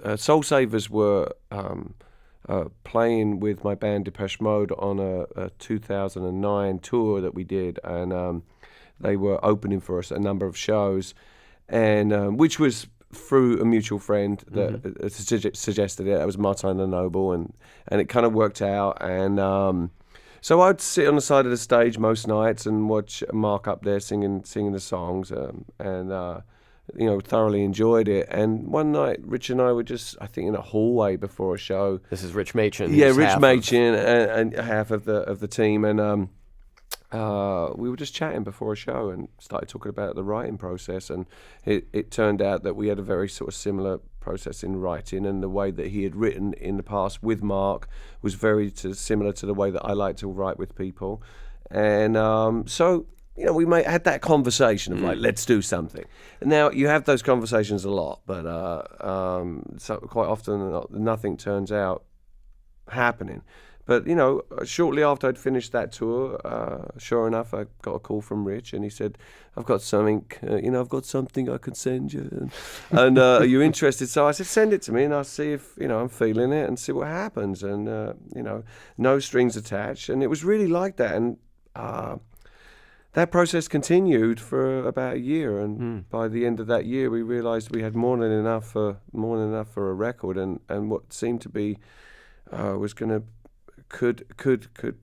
Soulsavers were playing with my band Depeche Mode on a 2009 tour that we did, and they were opening for us a number of shows, and which was through a mutual friend that suggested it. That was Martin the Noble, and it kind of worked out. And so I'd sit on the side of the stage most nights and watch Mark up there singing the songs, and thoroughly enjoyed it. And one night, Rich and I were just, I think, in a hallway before a show. This is Rich Machin. Yeah, Rich Machin and half of the team, and we were just chatting before a show and started talking about the writing process. And it turned out that we had a very sort of similar process in writing, and the way that he had written in the past with Mark was very similar to the way that I like to write with people. And so we had that conversation of like, let's do something. And now you have those conversations a lot, but so quite often nothing turns out happening. But shortly after I'd finished that tour, sure enough, I got a call from Rich, and he said, "I've got something. I've got something I can send you, and are you interested?" So I said, "Send it to me, and I'll see if I'm feeling it, and see what happens." And no strings attached, and it was really like that. And that process continued for about a year, and by the end of that year, we realised we had more than enough for a record, and what seemed to be was going to. Could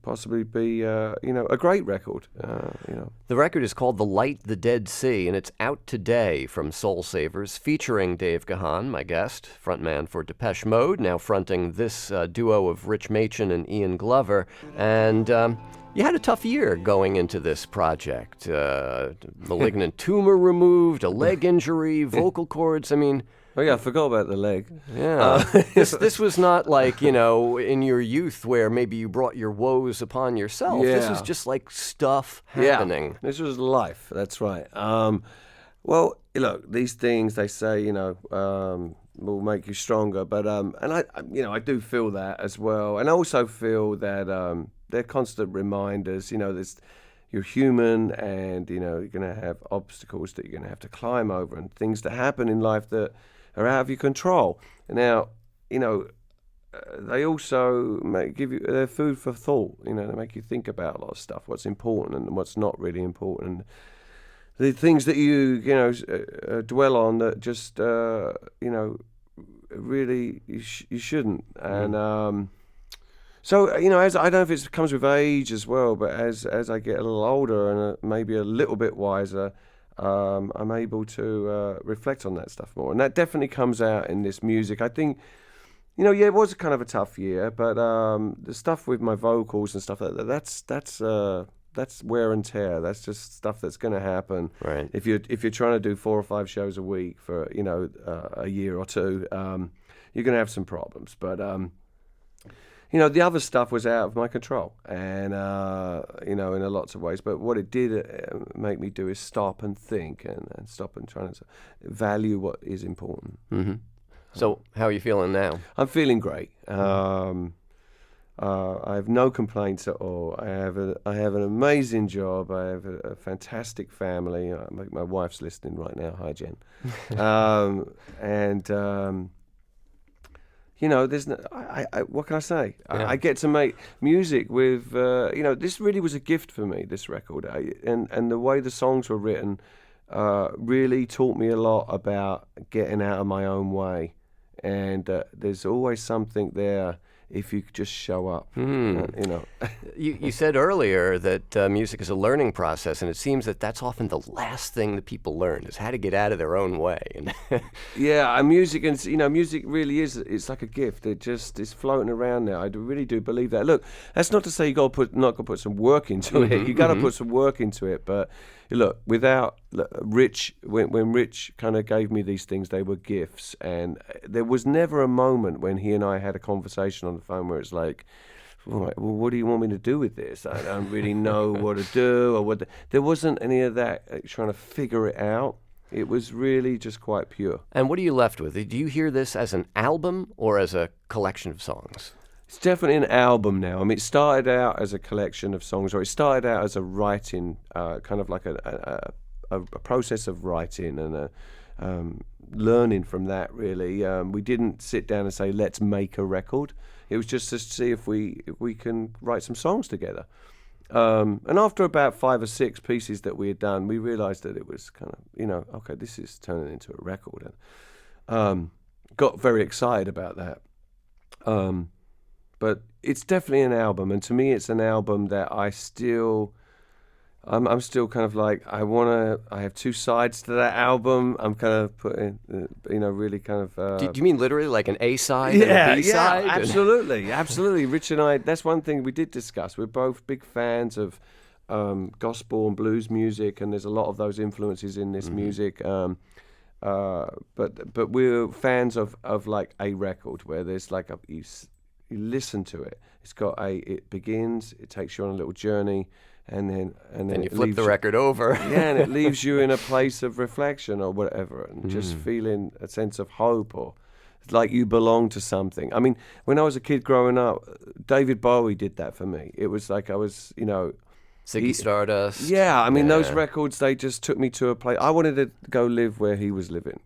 possibly be a great record. The record is called The Light, the Dead Sea, and it's out today from Soulsavers, featuring Dave Gahan, my guest, frontman for Depeche Mode, now fronting this duo of Rich Machin and Ian Glover. And you had a tough year going into this project. Malignant tumor removed, a leg injury, vocal cords. I mean. Oh yeah, I forgot about the leg. Yeah, this was not like in your youth where maybe you brought your woes upon yourself. Yeah. This was just like stuff happening. Yeah, this was life. That's right. Well, look, these things they say will make you stronger, but and I do feel that as well, and I also feel that they're constant reminders. You're human, and you're going to have obstacles that you're going to have to climb over, and things that happen in life that are out of your control. Now, they also give you they're food for thought. They make you think about a lot of stuff, what's important and what's not really important. The things that you dwell on that just really you shouldn't. And so as I don't know if it comes with age as well, but as I get a little older and maybe a little bit wiser, I'm able to reflect on that stuff more, and that definitely comes out in this music. I think, it was kind of a tough year, but the stuff with my vocals and stuff like that, that's wear and tear. That's just stuff that's going to happen. Right. If you're trying to do 4 or 5 shows a week for a year or two, you're going to have some problems. But the other stuff was out of my control, and in a lots of ways. But what it did make me do is stop and think, and stop and try to value what is important. Mm-hmm. So, how are you feeling now? I'm feeling great. I have no complaints at all. I have an amazing job. I have a fantastic family. My wife's listening right now. Hi, Jen. There's what can I say? Yeah. I get to make music with, this really was a gift for me, this record. And the way the songs were written really taught me a lot about getting out of my own way. And there's always something there if you just show up, You said earlier that music is a learning process, and it seems that that's often the last thing that people learn is how to get out of their own way. Yeah, and music really is. It's like a gift. It just is floating around now. I really do believe that. Look, that's not to say you not got to put some work into it. You got to put some work into it. But look, Rich, when Rich kind of gave me these things, they were gifts, and there was never a moment when he and I had a conversation on the phone where it's like, all right, well, what do you want me to do with this? I don't really know what to do or what. There wasn't any of that trying to figure it out. It was really just quite pure. And what are you left with? Do you hear this as an album or as a collection of songs? It's definitely an album now. I mean, it started out as a collection of songs, or it started out as a writing, kind of like a process of writing, and learning from that, really. We didn't sit down and say, let's make a record. It was just to see if we can write some songs together. And after about 5 or 6 pieces that we had done, we realized that it was kind of, okay, this is turning into a record. And got very excited about that. But it's definitely an album. And to me, it's an album that I'm still kind of like, I have 2 sides to that album. I'm kind of putting, really kind of... Do you mean literally like an A side and a B side? Yeah, absolutely, absolutely. Rich and I, that's one thing we did discuss. We're both big fans of gospel and blues music, and there's a lot of those influences in this music. But we're fans of like a record where there's like you listen to it. It begins, it takes you on a little journey, and then you flip the record over. Yeah, and it leaves you in a place of reflection or whatever, and just feeling a sense of hope, or like you belong to something. I mean, when I was a kid growing up, David Bowie did that for me. It was like I was, Ziggy Stardust. Yeah, I mean, those records, they just took me to a place. I wanted to go live where he was living,